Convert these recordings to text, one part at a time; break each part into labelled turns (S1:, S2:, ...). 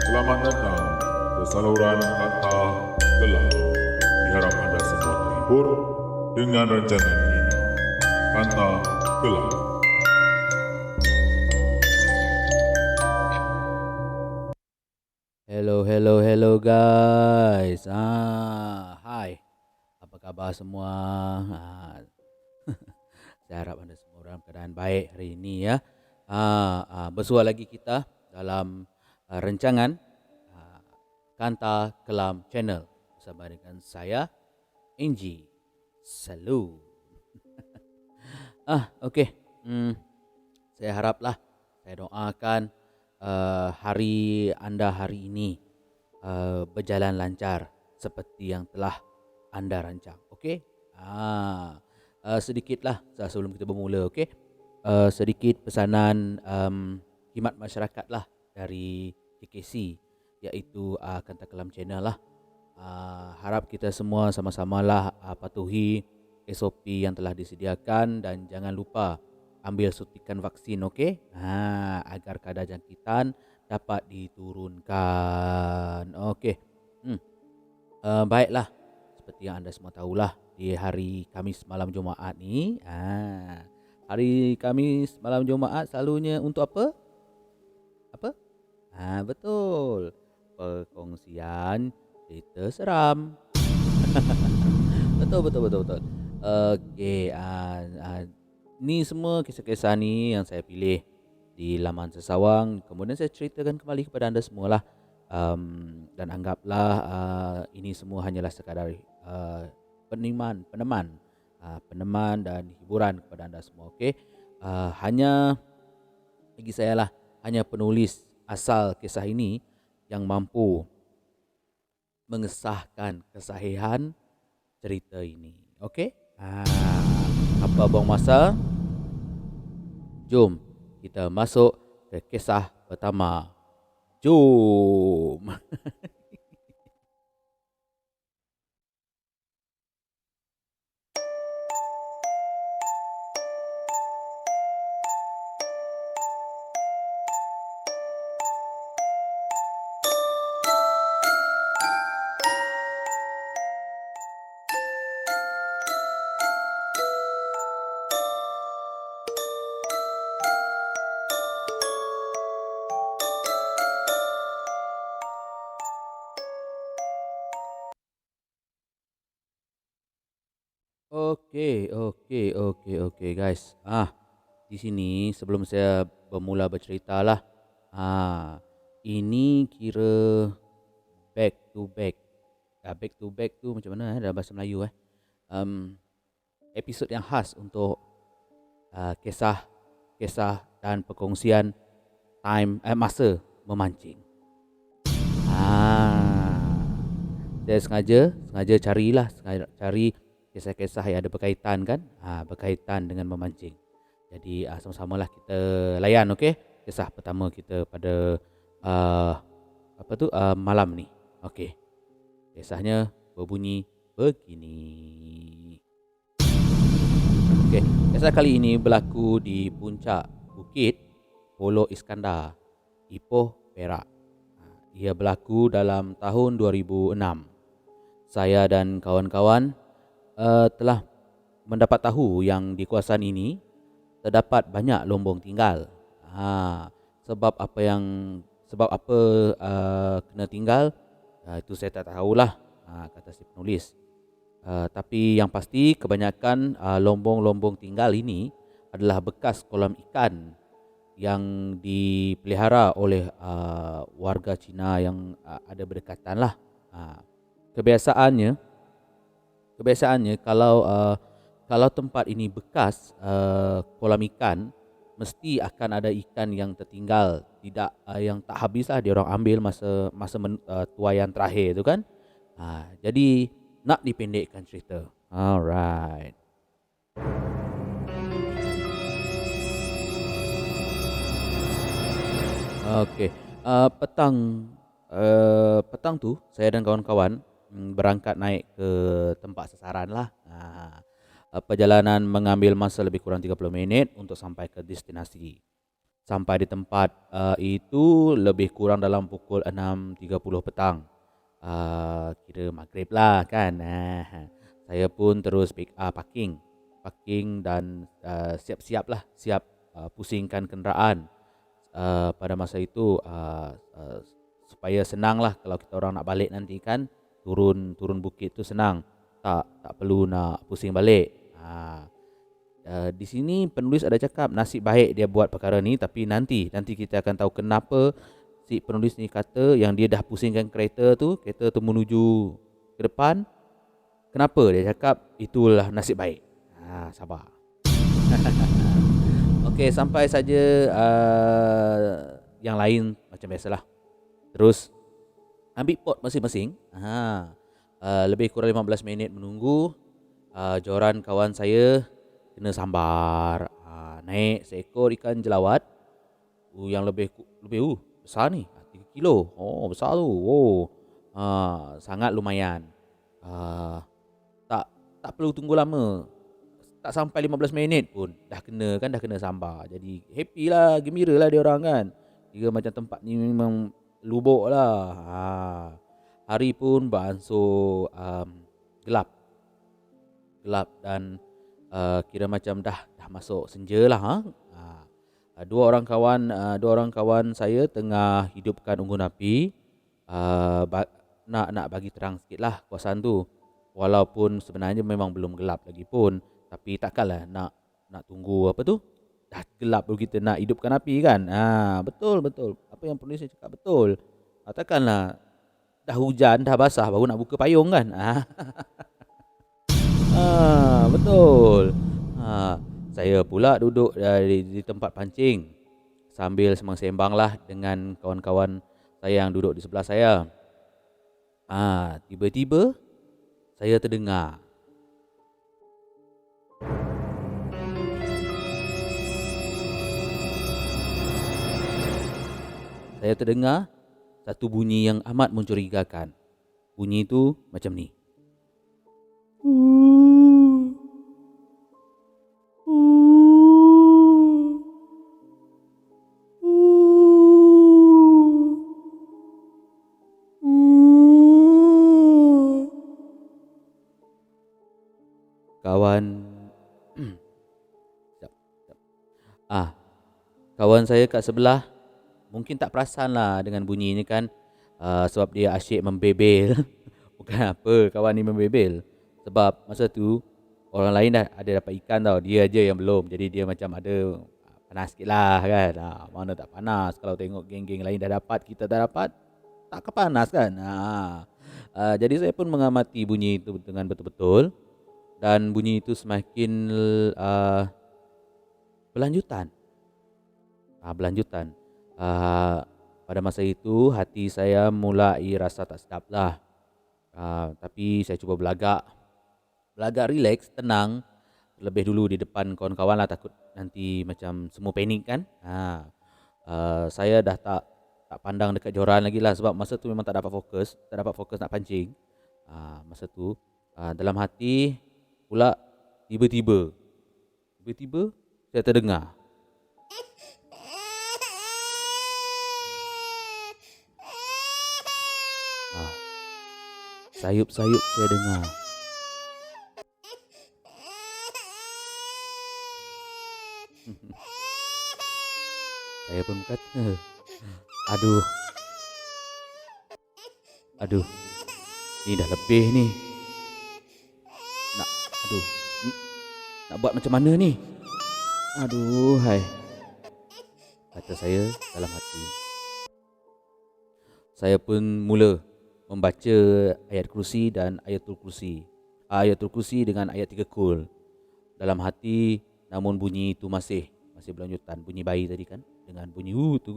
S1: Selamat datang ke saluran kata gelap. Diharap anda semua terhibur dengan rancangan ini. Kata gelap.
S2: Hello guys. Hai. Apa khabar semua? Saya harap anda semua dalam keadaan baik hari ini ya. Bersua lagi kita dalam rancangan Kanta Kelam Channel bersama dengan saya Angie Salu. Okey. Saya haraplah, saya doakan hari anda hari ini berjalan lancar seperti yang telah anda rancang. Okey? Sedikitlah sebelum kita bermula, okey? Sedikit pesanan khidmat masyarakat lah dari KKC, iaitu Kanta Kelam Channel lah. Harap kita semua sama-samalah patuhi SOP yang telah disediakan dan jangan lupa ambil suntikan vaksin, okey? Agar kadar jangkitan dapat diturunkan. Okey. Baiklah, seperti yang anda semua tahulah, di hari Khamis malam Jumaat ni, hari Khamis malam Jumaat selalunya untuk apa? Apa? Betul. Perkongsian cerita seram. Betul. Okey, ni semua kisah-kisah ni yang saya pilih di laman Sesawang. Kemudian saya ceritakan kembali kepada anda semualah. Dan anggaplah ini semua hanyalah sekadar peneman dan hiburan kepada anda semua. Okey. Hanya bagi saya lah, hanya penulis asal kisah ini yang mampu mengesahkan kesahihan cerita ini. Okey? Apa buang masa? Jom kita masuk ke kisah pertama. Jom. Okey guys. Di sini sebelum saya bermula bercerita lah. Ini kira back to back. Back to back tu macam mana dalam bahasa Melayu episod yang khas untuk kisah dan perkongsian masa memancing. Saya sengaja cari kisah-kisah yang ada berkaitan kan, berkaitan dengan memancing. Jadi sama-samalah kita layan, okey, kisah pertama kita pada malam ni. Okey. Kisahnya berbunyi begini. Okey, kisah kali ini berlaku di puncak Bukit Polo Iskandar, Ipoh, Perak. Ia berlaku dalam tahun 2006. Saya dan kawan-kawan telah mendapat tahu yang di kawasan ini terdapat banyak lombong tinggal. Sebab apa kena tinggal, itu saya tak tahulah, kata si penulis. Tapi yang pasti kebanyakan lombong-lombong tinggal ini adalah bekas kolam ikan yang dipelihara oleh warga Cina yang ada berdekatan lah. Kebiasaannya kalau tempat ini bekas kolam ikan, mesti akan ada ikan yang tertinggal, tidak yang tak habis lah dia orang ambil masa tuaian terakhir tu kan. Jadi nak dipendekkan cerita. Alright. Okey. Petang tu saya dan kawan-kawan berangkat naik ke tempat sasaran lah. Perjalanan mengambil masa lebih kurang 30 minit untuk sampai ke destinasi. Sampai di tempat itu lebih kurang dalam pukul 6.30 petang. Kira maghrib lah kan. Saya pun terus parking dan siap-siap lah, siap pusingkan kenderaan. Pada masa itu supaya senang lah kalau kita orang nak balik nanti kan, turun bukit tu senang, tak perlu nak pusing balik. Di sini penulis ada cakap nasib baik dia buat perkara ni, tapi nanti kita akan tahu kenapa si penulis ni kata yang dia dah pusingkan kereta tu menuju ke depan. Kenapa dia cakap itulah nasib baik? Sabar. Okey, sampai saja yang lain macam biasalah. Terus ambil pot masing-masing. Lebih kurang 15 minit menunggu. Joran kawan saya kena sambar. Naik seekor ikan jelawat yang lebih besar ni, 3 kilo. Oh, besar tu. Sangat lumayan. Tak perlu tunggu lama. Tak sampai 15 minit pun dah kena sambar. Jadi happy lah, gembira lah dia orang kan. Kira macam tempat ni memang lubuk lah. Hari pun beransur gelap dan kira macam dah masuk senja lah. Dua orang kawan saya tengah hidupkan unggun api. Nak bagi terang sikit lah kawasan tu. Walaupun sebenarnya memang belum gelap lagi pun, tapi takkanlah nak tunggu apa tu dah gelap baru kita nak hidupkan api kan. Betul apa yang penulis cakap betul. Takkanlah dah hujan dah basah baru nak buka payung kan. Betul. Saya pula duduk di tempat pancing sambil sembang-sembang lah dengan kawan-kawan saya yang duduk di sebelah saya. Tiba-tiba saya terdengar satu bunyi yang amat mencurigakan. Bunyi itu macam ni. Kawan saya kat sebelah mungkin tak perasan lah dengan bunyi ni kan, sebab dia asyik membebel. Bukan apa kawan ni membebel, sebab masa tu orang lain dah ada dapat ikan tau, dia aja yang belum. Jadi dia macam ada panas sikit lah kan. Mana tak panas kalau tengok geng-geng lain dah dapat, kita tak dapat, tak panas kan. Jadi saya pun mengamati bunyi itu dengan betul-betul. Dan bunyi itu semakin berlanjutan. Pada masa itu hati saya mulai rasa tak sedap lah. Tapi saya cuba belagak relax, tenang lebih dulu di depan kawan-kawan lah, takut nanti macam semua panik kan. Saya dah tak pandang dekat joran lagi lah, sebab masa tu memang tak dapat fokus nak pancing. Masa tu dalam hati pula tiba-tiba saya terdengar sayup-sayup saya dengar. Saya pun kata, aduh, ni dah lebih ni. Nak buat macam mana ni? Aduh, hai, kata saya dalam hati. Saya pun mula membaca ayat kursi dan ayatul kursi. Ayatul kursi dengan ayat 3 kul dalam hati, namun bunyi itu masih berlanjutan. Bunyi bayi tadi kan, dengan bunyi tu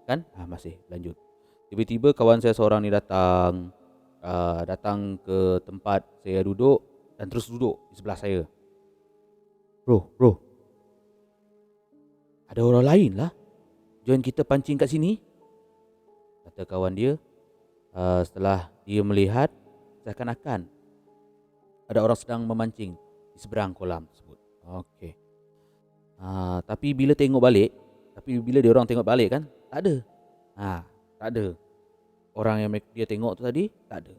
S2: kan, masih lanjut. Tiba-tiba kawan saya seorang ni datang ke tempat saya duduk dan terus duduk di sebelah saya. Bro, ada orang lain lah join kita pancing kat sini, kata kawan dia. Setelah dia melihat seakan-akan ada orang sedang memancing di seberang kolam tersebut. Okey. Tapi bila tengok balik, Tapi bila dia orang tengok balik kan, tak ada. Tak ada. Orang yang dia tengok tu tadi, tak ada.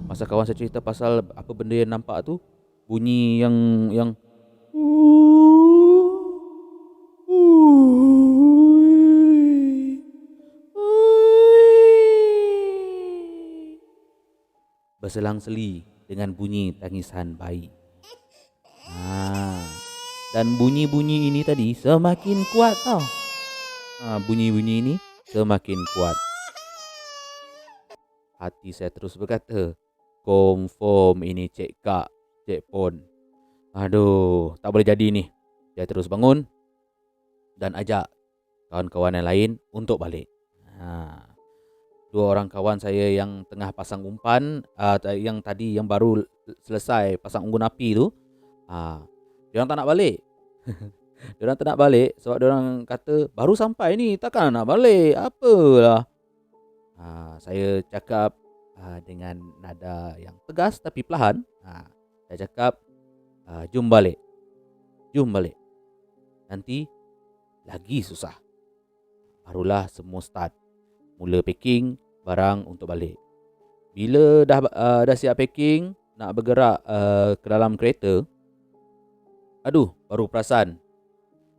S2: Masa kawan saya cerita pasal apa benda yang nampak tu, bunyi yang berselang-seli dengan bunyi tangisan bayi. Dan bunyi-bunyi ini tadi semakin kuat tau. Bunyi-bunyi ini semakin kuat. Hati saya terus berkata, confirm ini Cik Kak, Cik Pon. Aduh, tak boleh jadi ni. Saya terus bangun dan ajak kawan-kawan yang lain untuk balik. Dua orang kawan saya yang tengah pasang umpan, yang tadi yang baru selesai pasang unggun api tu, diorang tak nak balik. Diorang tak nak balik sebab diorang kata baru sampai ni, takkan nak balik. Apalah. Saya cakap dengan nada yang tegas tapi perlahan. Saya cakap, jom balik. Jom balik. Nanti lagi susah. Barulah semua start. Mula packing barang untuk balik. Bila dah siap packing, nak bergerak ke dalam kereta, baru perasan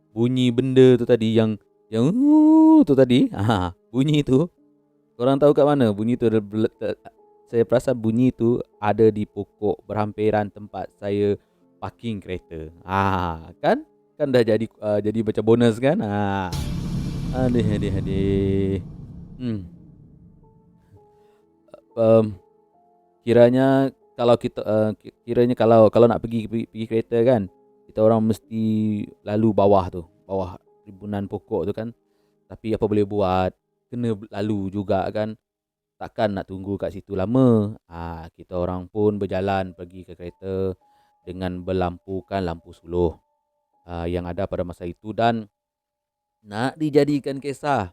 S2: bunyi benda tu tadi yang tu tadi. Bunyi tu, korang tahu kat mana? Bunyi tu saya perasan bunyi tu ada di pokok berhampiran tempat saya parking kereta. Kan dah jadi macam bonus kan? Adik. Kiranya kalau nak pergi kereta kan, kita orang mesti lalu bawah rimbunan pokok tu kan. Tapi apa boleh buat, kena lalu juga kan. Takkan nak tunggu kat situ lama. Kita orang pun berjalan pergi ke kereta dengan berlampukan lampu suluh yang ada pada masa itu. Dan nak dijadikan kisah,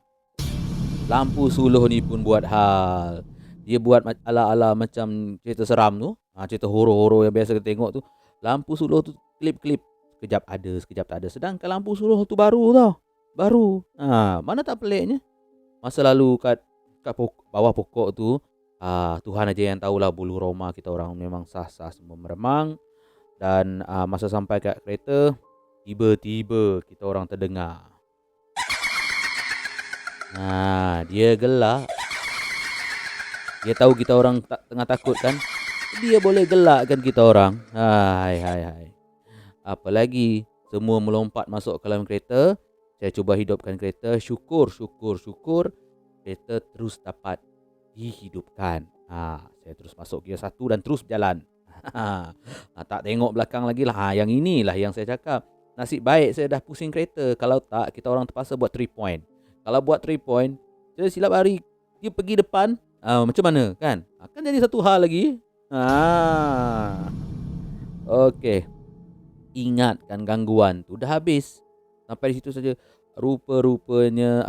S2: lampu suluh ni pun buat hal. Dia buat ala-ala macam cerita seram tu, cerita horor-horor yang biasa kita tengok tu. Lampu suluh tu kelip-kelip, sekejap ada, sekejap tak ada. Sedangkan lampu suluh tu baru tau. Baru. Mana tak peliknya. Masa lalu kat bawah pokok tu, Tuhan aja yang tahulah bulu roma kita orang memang sah-sah semua meremang. Dan masa sampai kat kereta, tiba-tiba kita orang terdengar, dia gelak. Dia tahu kita orang tengah takut kan. Dia boleh gelakkan kita orang. Hai. Apalagi semua melompat masuk ke dalam kereta. Saya cuba hidupkan kereta. Syukur kereta terus dapat dihidupkan. Saya terus masuk gear 1 dan terus berjalan. Tak tengok belakang lagi lah. Yang inilah yang saya cakap. Nasib baik saya dah pusing kereta. Kalau tak, kita orang terpaksa buat 3 point. Kalau buat 3 point, saya silap hari dia pergi depan, macam mana kan? Kan jadi satu hal lagi. Okey. Ingatkan gangguan tu dah habis. Sampai di situ saja. Rupa-rupanya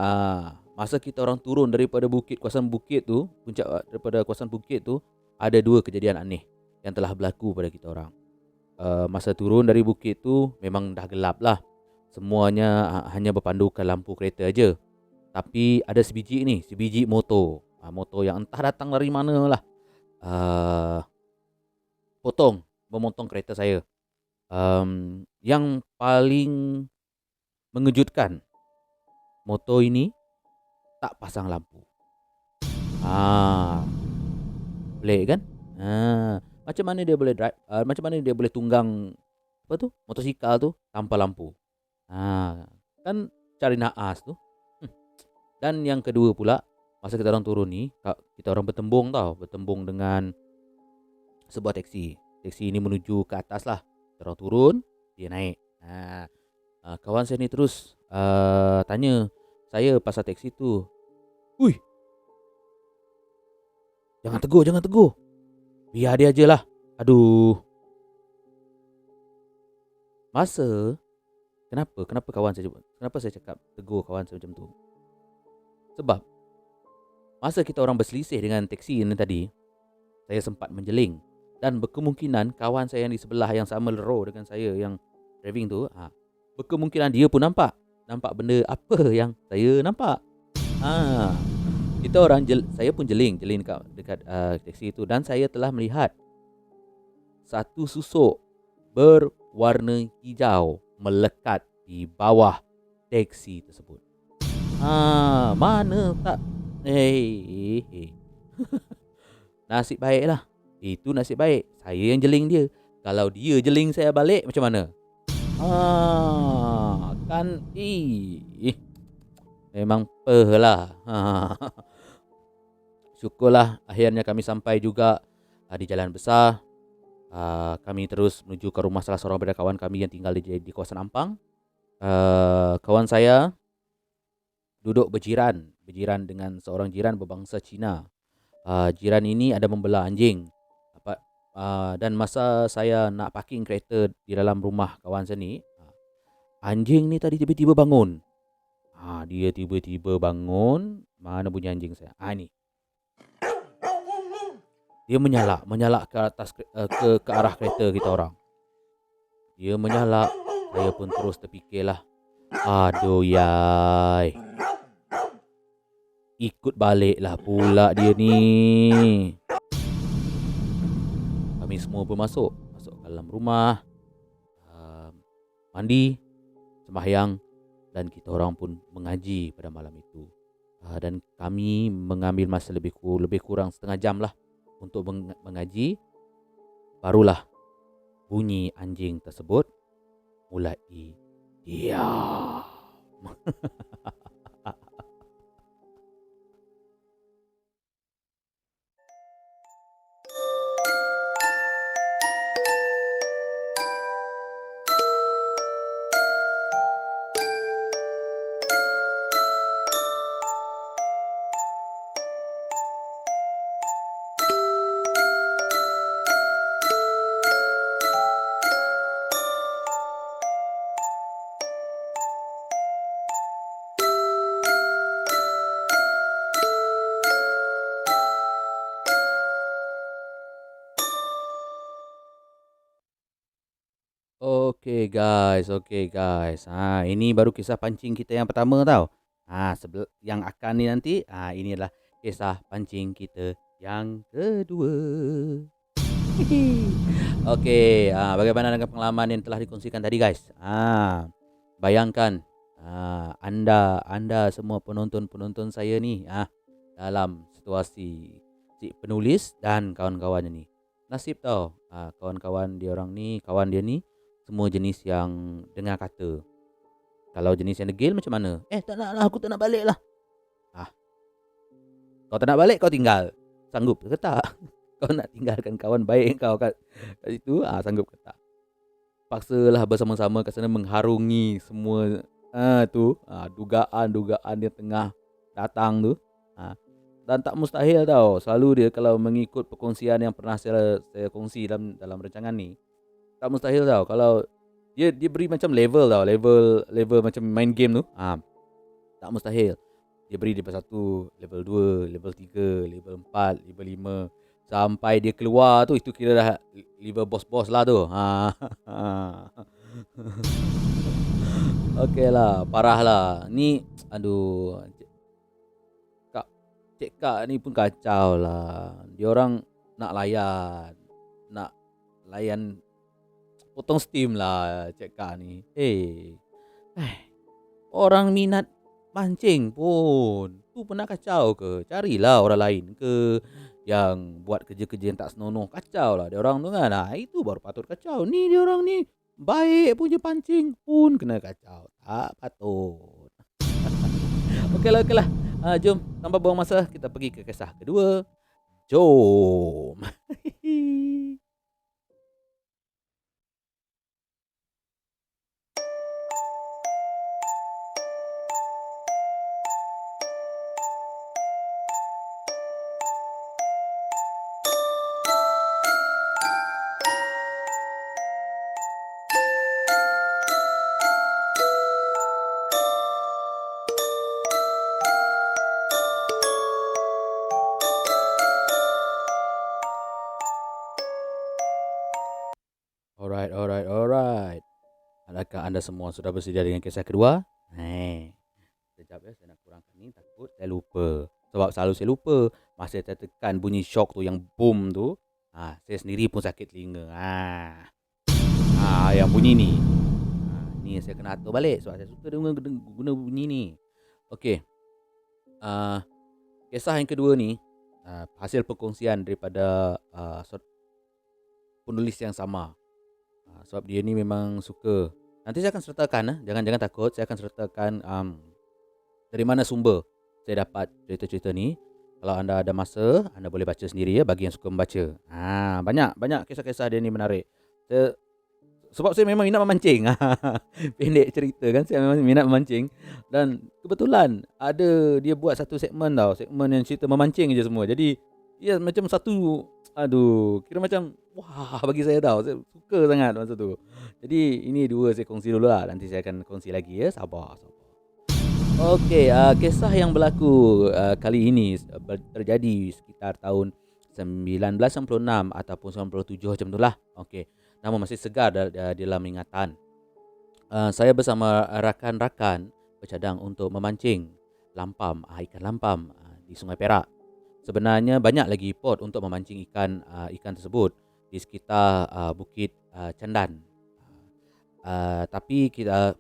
S2: masa kita orang turun daripada kawasan bukit tu, puncak daripada kawasan bukit tu, ada 2 kejadian aneh yang telah berlaku pada kita orang. Masa turun dari bukit tu memang dah gelap lah. Semuanya hanya berpandukan lampu kereta aja. Tapi ada sebiji motor. Motor yang entah datang dari mana lah. Memotong kereta saya. Yang paling mengejutkan, motor ini tak pasang lampu. Pelik kan? Macam mana dia boleh drive? Macam mana dia boleh tunggang motosikal tu tanpa lampu? Kan cari naas tu. Dan yang kedua pula, masa kita orang turun ni, kita orang bertembung dengan sebuah teksi. Teksi ini menuju ke atas lah. Kita orang turun, dia naik. Kawan saya ni terus tanya saya pasal teksi tu. Ui, jangan tegur. Biar dia je lah. Aduh. Kenapa saya cakap tegur kawan saya macam tu? Sebab masa kita orang berselisih dengan teksi ini tadi, saya sempat menjeling. Dan berkemungkinan kawan saya yang di sebelah yang sama lero dengan saya yang driving tu, berkemungkinan dia pun nampak benda apa yang saya nampak. Ah, saya pun jeling dekat teksi itu, dan saya telah melihat satu susuk berwarna hijau melekat di bawah teksi tersebut. Mana tak nasib baiklah. Itu nasib baik. Saya yang jeling dia. Kalau dia jeling saya balik macam mana? Kan memang lah. Syukurlah akhirnya kami sampai juga di jalan besar. Kami terus menuju ke rumah salah seorang daripada kawan kami yang tinggal di kawasan Ampang. Kawan saya duduk berjiran dengan seorang jiran berbangsa Cina. Jiran ini ada membela anjing. Dan masa saya nak parking kereta di dalam rumah kawan saya ni, anjing ni tadi tiba-tiba bangun. Dia tiba-tiba bangun. Mana bunyi anjing saya? Ni. Dia menyalak ke atas ke arah kereta kita orang. Dia menyalak. Saya pun terus terfikirlah. Aduh yai. Ikut baliklah pula dia ni. Kami semua pun masuk ke dalam rumah, mandi, sembahyang, dan kita orang pun mengaji pada malam itu. Dan kami mengambil masa lebih kurang setengah jam lah untuk mengaji. Barulah bunyi anjing tersebut mulai diam. Okay guys. Ini baru kisah pancing kita yang pertama tau. Yang akan ni nanti, ini adalah kisah pancing kita yang kedua. Okay, bagaimana dengan pengalaman yang telah dikongsikan tadi guys? Bayangkan anda semua penonton saya ni dalam situasi si penulis dan kawan-kawannya ni. Nasib tau, kawan dia ni semua jenis yang dengar kata. Kalau jenis yang degil macam mana? Tak nak lah, aku tak nak balik lah. Kau tak nak balik, kau tinggal. Sanggup ke tak? Kau nak tinggalkan kawan baik kau kat situ, sanggup ke tak? Paksalah bersama-sama kat sana mengharungi semua dugaan yang tengah datang tu. Dan tak mustahil tau. Selalu dia kalau mengikut perkongsian yang pernah saya kongsi dalam rancangan ni, tak mustahil tau. Kalau dia beri macam level tau, level macam main game tu. Tak mustahil. Dia beri level 1, level 2, level 3, level 4, level 5, sampai dia keluar tu, itu kira dah level bos-bos lah tu. Okey lah, parah lah. Ni aduh, Cik Kak ni pun kacau lah. Dia orang nak layan potong steam lah Cik Kak ni. Orang minat mancing pun tu pun nak kacau ke? Carilah orang lain ke yang buat kerja-kerja yang tak senonoh. Kacau lah dia orang tu kan. Itu baru patut kacau. Ni dia orang ni baik punya pancing pun kena kacau. Tak patut. Okeylah. Jom tanpa buang masa, kita pergi ke kisah kedua. Jom. Alright. Adakah anda semua sudah bersedia dengan kisah kedua? Sekejap ya, saya nak kurangkan ni, takut saya lupa. Sebab selalu saya lupa. Masa saya tekan bunyi shock tu, yang boom tu, saya sendiri pun sakit telinga. Yang bunyi ni. Ni saya kena atur balik sebab saya suka guna bunyi ni. Okey. Kisah yang kedua ni hasil perkongsian daripada penulis yang sama. Sebab dia ni memang suka. Nanti saya akan sertakan, jangan takut, saya akan sertakan dari mana sumber saya dapat cerita-cerita ni. Kalau anda ada masa, anda boleh baca sendiri ya, bagi yang suka membaca. Banyak kisah-kisah dia ni menarik. Sebab saya memang minat memancing. Pendek cerita kan, saya memang minat memancing. Dan kebetulan ada dia buat satu segmen yang cerita memancing je semua. Jadi dia macam satu, kira macam wah bagi saya saya suka sangat masa tu. Jadi ini dua saya kongsi dulu lah. Nanti saya akan kongsi lagi ya, sabar. Okey, kisah yang berlaku kali ini terjadi sekitar tahun 1996 ataupun 97 macam itulah. Okey, nama masih segar dalam ingatan. Saya bersama rakan-rakan bercadang untuk memancing lampam, ikan lampam di Sungai Perak. Sebenarnya banyak lagi pot untuk memancing ikan tersebut di sekitar Bukit Candan. Tapi kita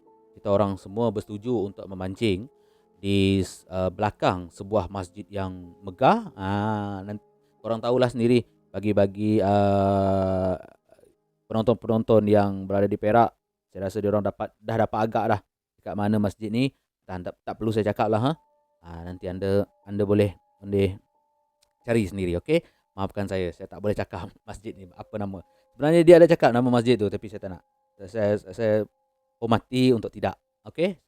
S2: orang semua bersetuju untuk memancing di belakang sebuah masjid yang megah. Korang tahulah sendiri, bagi penonton-penonton yang berada di Perak, saya rasa diorang dah dapat agak dah dekat mana masjid ni. Tak perlu saya cakap lah. Nanti anda boleh cari sendiri, okey? Maafkan saya tak boleh cakap masjid ni apa nama. Sebenarnya dia ada cakap nama masjid tu, tapi saya tak nak. Saya hormati untuk tidak. Okey?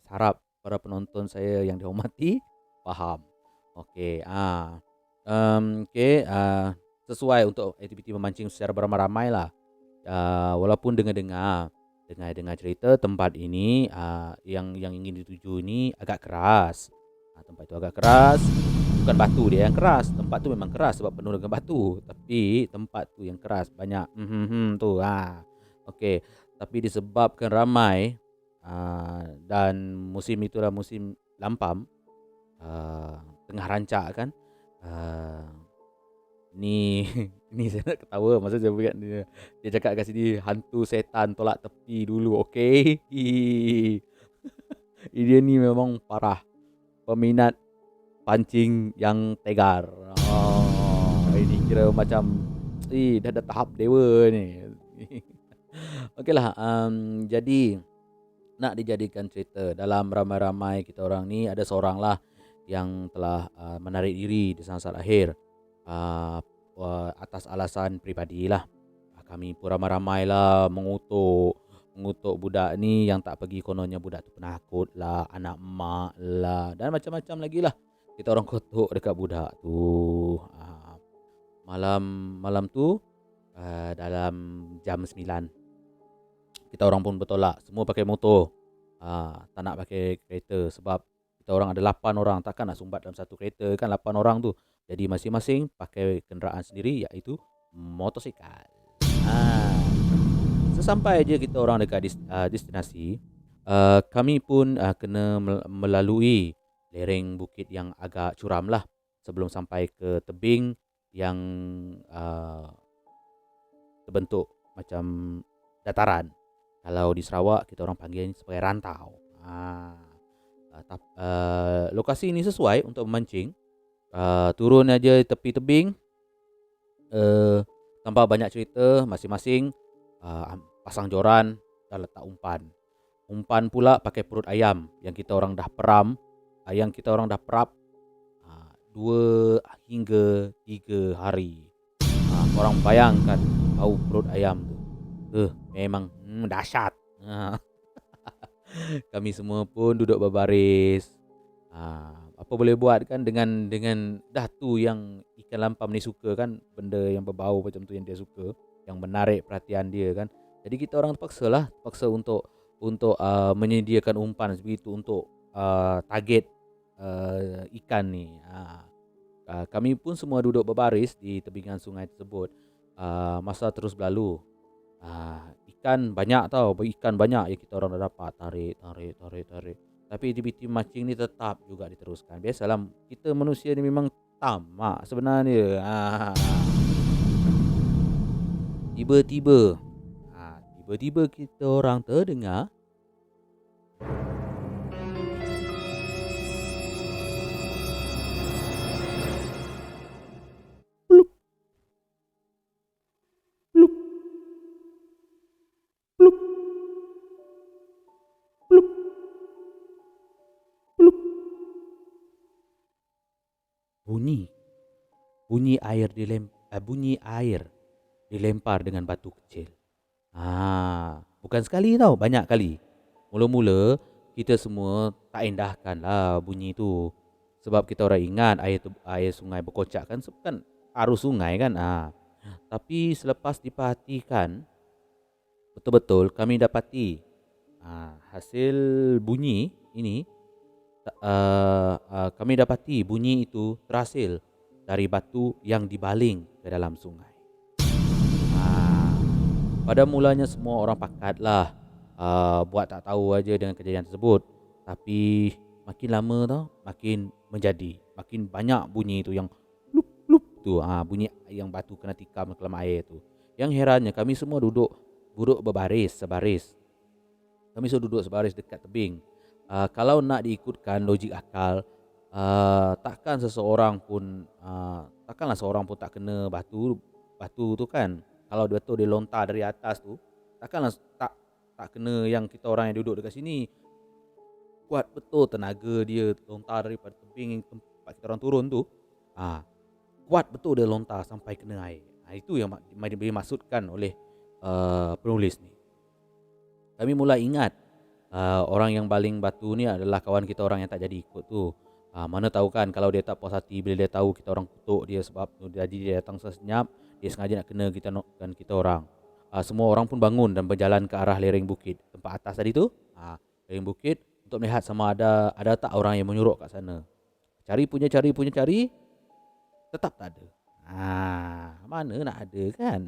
S2: Harap para penonton saya yang dihormati faham. Okey. Sesuai untuk aktiviti memancing secara beramai-ramai lah. Walaupun dengar cerita tempat ini yang ingin dituju ini agak keras. Tempat itu agak keras. Bukan batu dia yang keras. Tempat tu memang keras sebab penuh dengan batu. Tapi tempat tu yang keras. Banyak tu. Okey. Tapi disebabkan ramai dan musim itulah musim lampam, tengah rancak kan. Ni saya nak ketawa masa saya ingat dia cakap kat sini, hantu setan tolak tepi dulu. Okey. Dia ni memang parah, peminat pancing yang tegar. Ini kira macam dah tahap dewa ni. Okeylah, jadi nak dijadikan cerita dalam ramai-ramai kita orang ni, ada seorang lah yang telah menarik diri di saat akhir atas alasan peribadi lah. Kami pun ramai-ramai lah mengutuk budak ni yang tak pergi. Kononnya budak tu penakut lah, anak mak lah, dan macam-macam lagi lah. Kita orang kutuk dekat budak tu. Malam tu dalam jam 9 kita orang pun bertolak. Semua pakai motor. Tak nak pakai kereta sebab kita orang ada 8 orang. Takkan nak sumbat dalam satu kereta kan 8 orang tu. Jadi masing-masing pakai kenderaan sendiri, iaitu motosikal. Sesampai je kita orang dekat destinasi, kami pun kena melalui lereng bukit yang agak curam lah sebelum sampai ke tebing yang terbentuk macam dataran. Kalau di Sarawak kita orang panggil sebagai rantau. Lokasi ini sesuai untuk memancing. Turun aja tepi tebing, tanpa banyak cerita, masing-masing pasang joran dan letak umpan pula pakai perut ayam yang kita orang dah peram, yang kita orang dah perap 2 hingga 3 hari. Korang bayangkan bau perut ayam tu, memang dahsyat. Kami semua pun duduk berbaris. Apa boleh buat kan, dengan dah tu yang ikan lampam ni suka kan, benda yang berbau macam tu yang dia suka, yang menarik perhatian dia kan. Jadi kita orang terpaksa untuk menyediakan umpan sebegitu untuk target ikan ni. Kami pun semua duduk berbaris di tebingan sungai tersebut. Masa terus berlalu. ikan banyak tau, ikan banyak yang kita orang dah dapat, tarik. Tapi aktiviti mancing ni tetap juga diteruskan. Biasalah kita manusia ni memang tamak sebenarnya. Tiba-tiba, tiba-tiba kita orang terdengar plup, plup, plup, plup, plup. Bunyi, bunyi air dilempar dengan batu kecil. Bukan sekali tau, banyak kali. Mula-mula kita semua tak endahkan lah bunyi tu. Sebab kita orang ingat air sungai berkocak kan, arus sungai kan. Tapi selepas diperhatikan betul-betul, kami dapati hasil bunyi ini, kami dapati bunyi itu terhasil dari batu yang dibaling ke dalam sungai. Pada mulanya semua orang pakatlah buat tak tahu aja dengan kejadian tersebut. Tapi makin lama tau, makin menjadi, makin banyak bunyi itu yang lup lup tu, bunyi yang batu kena tikam ke dalam air tu. Yang herannya kami semua duduk sebaris. Kami semua duduk sebaris dekat tebing. Kalau nak diikutkan logik akal, takkanlah seorang pun tak kena batu tu kan. Kalau betul dia lontar dari atas tu, takkanlah tak kena yang kita orang yang duduk dekat sini. Kuat betul tenaga dia lontar daripada tebing yang tempat kita orang turun tu. Kuat betul dia lontar sampai kena air. Itu yang dimaksudkan oleh penulis ni. Kami mula ingat orang yang baling batu ni adalah kawan kita orang yang tak jadi ikut tu. Mana tahu kan, kalau dia tak puas hati bila dia tahu kita orang kutuk dia sebab jadi dia datang sesenyap, dia sengaja nak kena kita orang. Semua orang pun bangun dan berjalan ke arah lereng bukit tempat atas tadi tu. Lereng bukit untuk melihat sama ada tak orang yang menyuruk kat sana. Cari, tetap tak ada. Mana nak ada kan?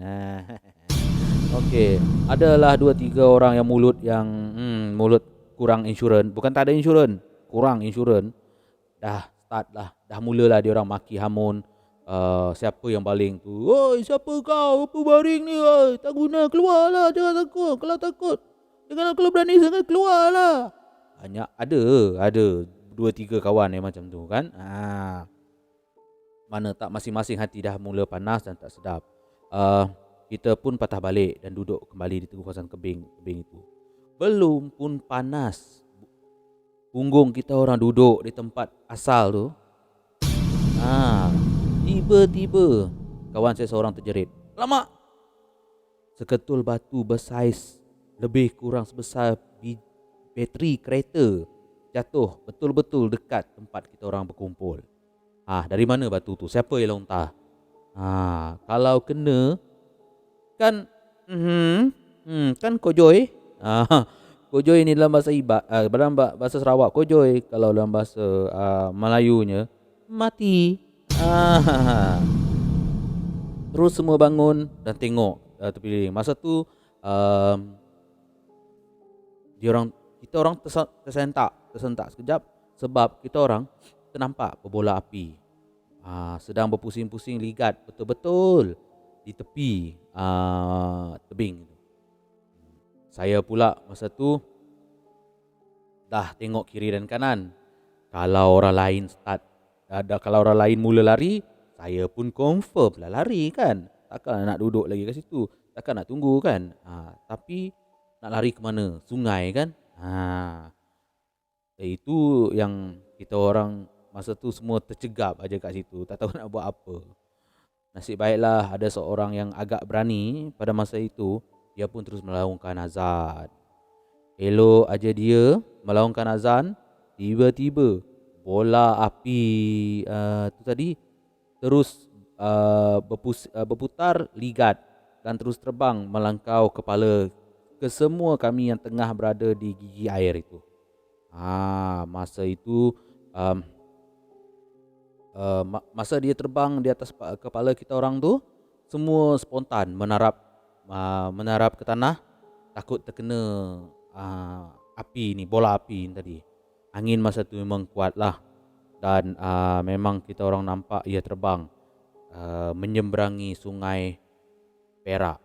S2: Okey, adalah 2-3 orang yang mulut kurang insurans, bukan tak ada insurans, kurang insurans. Dah mulalah dia orang maki hamun siapa yang baling tu. Oi, siapa kau? Apa baring ni? Oi, tak guna, keluarlah, jangan takut. Kalau takut, kalau berani sangat, keluarlah. Banyak ada 2-3 kawan yang macam tu kan. Mana tak masing-masing hati dah mula panas dan tak sedap. Kita pun patah balik dan duduk kembali di kawasan tebing itu. Belum pun panas, punggung kita orang duduk di tempat asal tu. Tiba-tiba kawan saya seorang terjerit. Alamak! Seketul batu bersaiz lebih kurang sebesar bateri kereta jatuh betul-betul dekat tempat kita orang berkumpul. Dari mana batu tu? Siapa yang lontar? Kalau kena kan kan kojoi. Kojoi ni dalam bahasa dalam bahasa Sarawak kojoi, kalau dalam bahasa Melayunya mati. Terus semua bangun dan tengok tepi liling. Masa tu kita orang tersentak sekejap sebab kita orang ternampak berbola api sedang berpusing-pusing ligat betul-betul di tepi tebing. Saya pula masa tu dah tengok kiri dan kanan. Kalau orang lain mula lari, saya pun confirm lah lari kan. Takkan nak duduk lagi kat situ, takkan nak tunggu kan. Tapi nak lari ke mana? Sungai kan. Itu yang kita orang masa tu semua tercegap aja kat situ, tak tahu nak buat apa. Nasib baiklah ada seorang yang agak berani pada masa itu. Dia pun terus melaungkan azan. Elok aja dia melaungkan azan, tiba-tiba bola api tu tadi terus berputar ligat dan terus terbang melangkau kepala ke semua kami yang tengah berada di gigi air itu. Masa itu masa dia terbang di atas kepala kita orang tu, semua spontan menarap ke tanah takut terkena api ni, bola api ni tadi. Angin masa tu memang kuat lah. Dan memang kita orang nampak ia terbang menyeberangi sungai Perak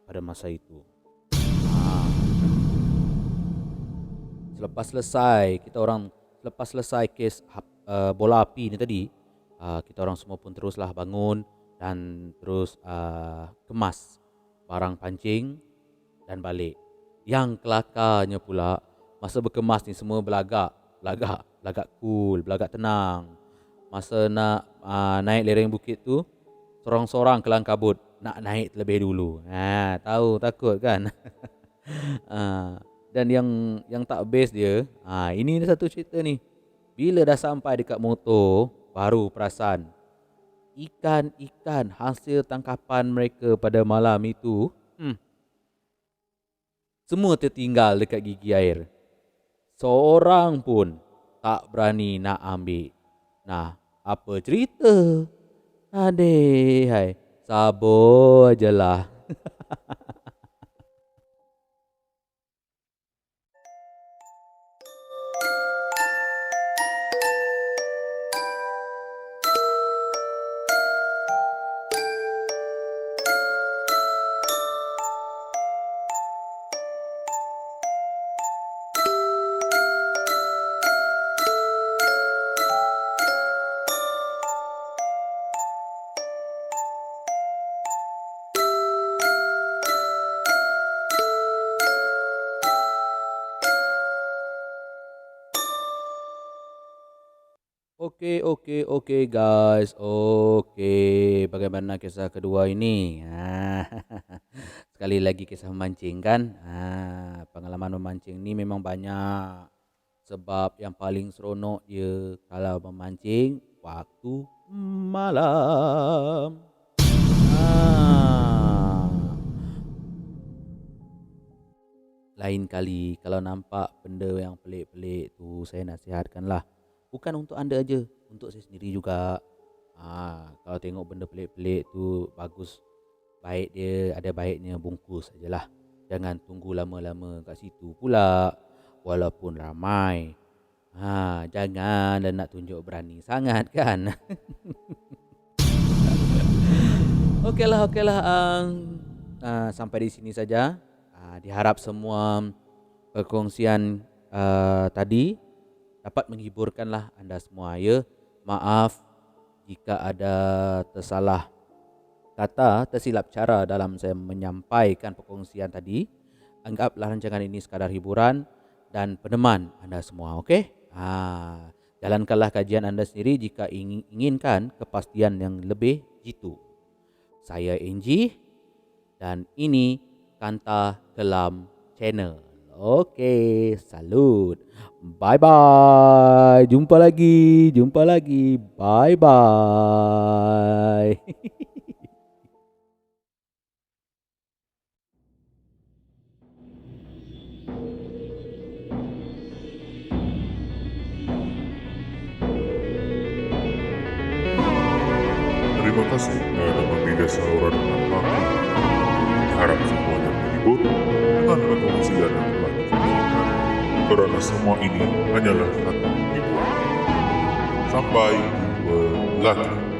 S2: pada masa itu. Selepas selesai kes bola api ni tadi, kita orang semua pun teruslah bangun dan terus kemas barang pancing dan balik. Yang kelakarnya pula, masa berkemas ni semua belagak cool, belagak tenang. Masa nak naik lereng bukit tu, sorang-sorang kelang kabut nak naik terlebih dulu. Tahu takut kan? Dan yang tak best dia, ini satu cerita ni. Bila dah sampai dekat motor, baru perasan ikan hasil tangkapan mereka pada malam itu, semua tertinggal dekat gigi air. Seorang pun tak berani nak ambil. Nah, apa cerita? Hai, sabar je lah. Okey guys. Okey, bagaimana kisah kedua ini? Sekali lagi kisah memancing kan? Pengalaman memancing ni memang banyak. Sebab yang paling seronok dia kalau memancing waktu malam. Lain kali kalau nampak benda yang pelik-pelik tu, saya nasihatkanlah. Bukan untuk anda aja, untuk saya sendiri juga. Kalau tengok benda pelik-pelik tu, bagus, baik dia, ada baiknya bungkus sajalah. Jangan tunggu lama-lama kat situ pula. Walaupun ramai. Jangan dan nak tunjuk berani sangat kan. Okeylah. Sampai di sini saja. Diharap semua perkongsian tadi dapat menghiburkanlah anda semua ya. Maaf jika ada tersalah kata, tersilap cara dalam saya menyampaikan perkongsian tadi. Anggaplah rancangan ini sekadar hiburan dan peneman anda semua, okey? Jalankanlah kajian anda sendiri jika inginkan kepastian yang lebih jitu. Saya Angie dan ini Kanta Kelam Channel. Okey, salut. Bye-bye. Jumpa lagi. Bye-bye.
S1: Terima kasih kerana memilih saluran Kanta. Harap semuanya terhibur dengan perkongsian yang telah disampaikan, kerana semua ini hanyalah satu hiburan. Sampai jumpa lagi.